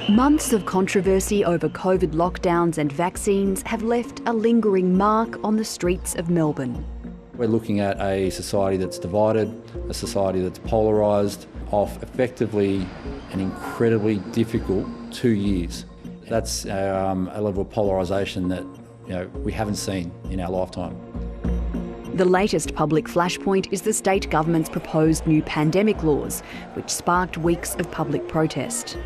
Months of controversy over COVID lockdowns and vaccines have left a lingering mark on the streets of Melbourne. We're looking at a society that's divided, a society that's polarised, off effectively an incredibly difficult 2 years. That's a level of polarisation that we haven't seen in our lifetime. The latest public flashpoint is the state government's proposed new pandemic laws, which sparked weeks of public protest.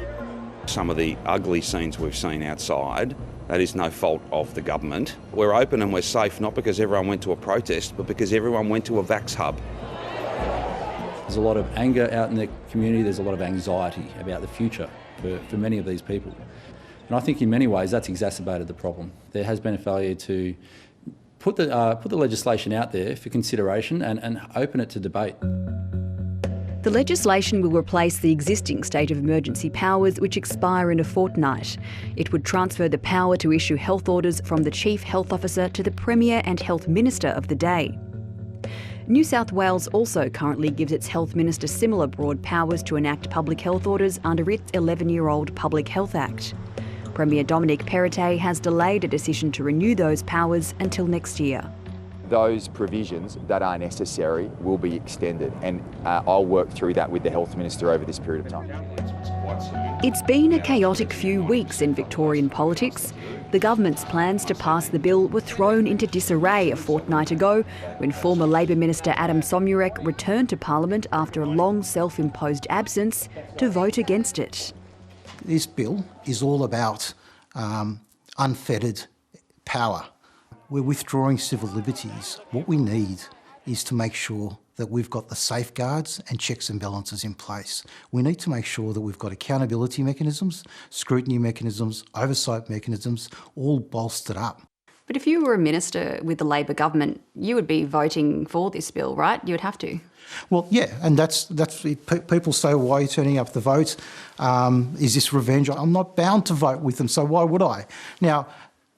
Some of the ugly scenes we've seen outside, that is no fault of the government. We're open and we're safe, not because everyone went to a protest, but because everyone went to a vax hub. There's a lot of anger out in the community, there's a lot of anxiety about the future for many of these people. And I think in many ways that's exacerbated the problem. There has been a failure to put the legislation out there for consideration and open it to debate. The legislation will replace the existing state of emergency powers which expire in a fortnight. It would transfer the power to issue health orders from the Chief Health Officer to the Premier and Health Minister of the day. New South Wales also currently gives its Health Minister similar broad powers to enact public health orders under its 11-year-old Public Health Act. Premier Dominic Perrottet has delayed a decision to renew those powers until next year. Those provisions that are necessary will be extended, and I'll work through that with the Health Minister over this period of time. It's been a chaotic few weeks in Victorian politics. The government's plans to pass the bill were thrown into disarray a fortnight ago when former Labor Minister Adam Zomirek returned to Parliament after a long self-imposed absence to vote against it. This bill is all about unfettered power. We're withdrawing civil liberties. What we need is to make sure that we've got the safeguards and checks and balances in place. We need to make sure that we've got accountability mechanisms, scrutiny mechanisms, oversight mechanisms, all bolstered up. But if you were a minister with the Labor government, you would be voting for this bill, right? You would have to. Well, yeah, and that's people say, why are you turning up the vote? Is this revenge? I'm not bound to vote with them, so why would I? Now,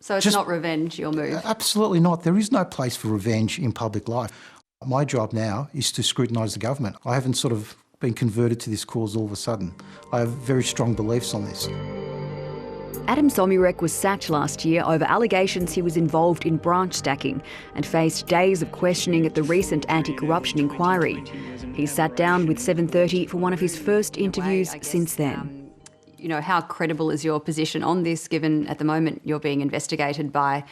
so it's not revenge, your move? Absolutely not. There is no place for revenge in public life. My job now is to scrutinise the government. I haven't sort of been converted to this cause all of a sudden. I have very strong beliefs on this. Adam Zomirek was sacked last year over allegations he was involved in branch stacking and faced days of questioning at the recent anti-corruption inquiry. He sat down with 7:30 for one of his first interviews since then. How credible is your position on this, given at the moment you're being investigated by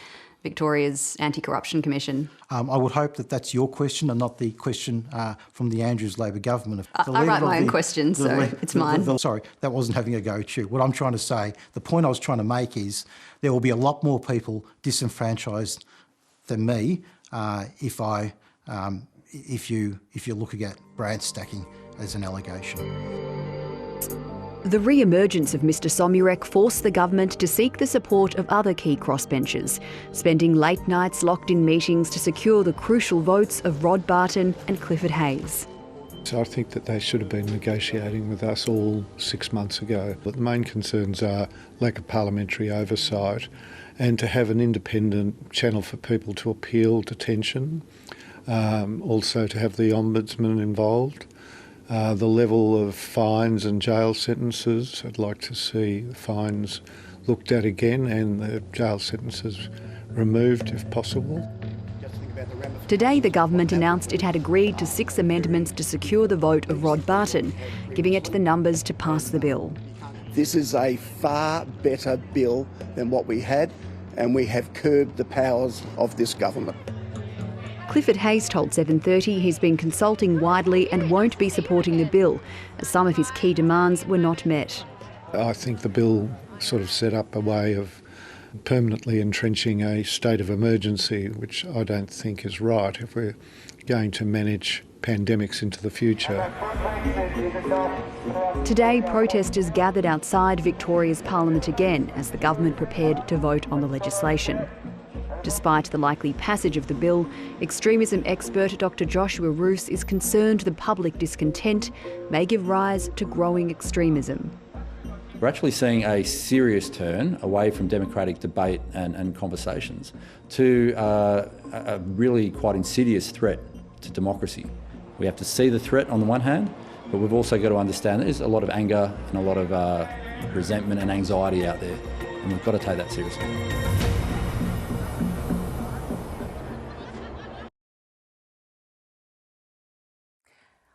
Victoria's Anti-Corruption Commission? I would hope that that's your question and not the question from the Andrews Labor government. I write my own questions, so it's mine. Sorry, that wasn't having a go at you. What I'm trying to say, the point I was trying to make is there will be a lot more people disenfranchised than me if you're looking at branch stacking as an allegation. The re-emergence of Mr Zomirek forced the government to seek the support of other key crossbenchers, spending late nights locked in meetings to secure the crucial votes of Rod Barton and Clifford Hayes. So I think that they should have been negotiating with us all 6 months ago. But the main concerns are lack of parliamentary oversight and to have an independent channel for people to appeal detention, also to have the Ombudsman involved. The level of fines and jail sentences, I'd like to see the fines looked at again and the jail sentences removed if possible. Today the government announced it had agreed to 6 amendments to secure the vote of Rod Barton, giving it the numbers to pass the bill. This is a far better bill than what we had, and we have curbed the powers of this government. Clifford Hayes told 7:30 he's been consulting widely and won't be supporting the bill, as some of his key demands were not met. I think the bill sort of set up a way of permanently entrenching a state of emergency, which I don't think is right if we're going to manage pandemics into the future. Today, protesters gathered outside Victoria's Parliament again as the government prepared to vote on the legislation. Despite the likely passage of the bill, extremism expert Dr Joshua Roos is concerned the public discontent may give rise to growing extremism. We're actually seeing a serious turn away from democratic debate and conversations to a really quite insidious threat to democracy. We have to see the threat on the one hand, but we've also got to understand there's a lot of anger and a lot of resentment and anxiety out there, and we've got to take that seriously.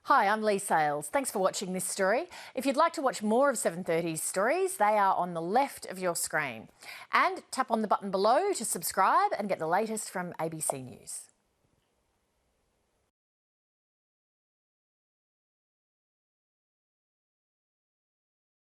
Hi, I'm Lee Sales. Thanks for watching this story. If you'd like to watch more of 730's stories, they are on the left of your screen. And tap on the button below to subscribe and get the latest from ABC News.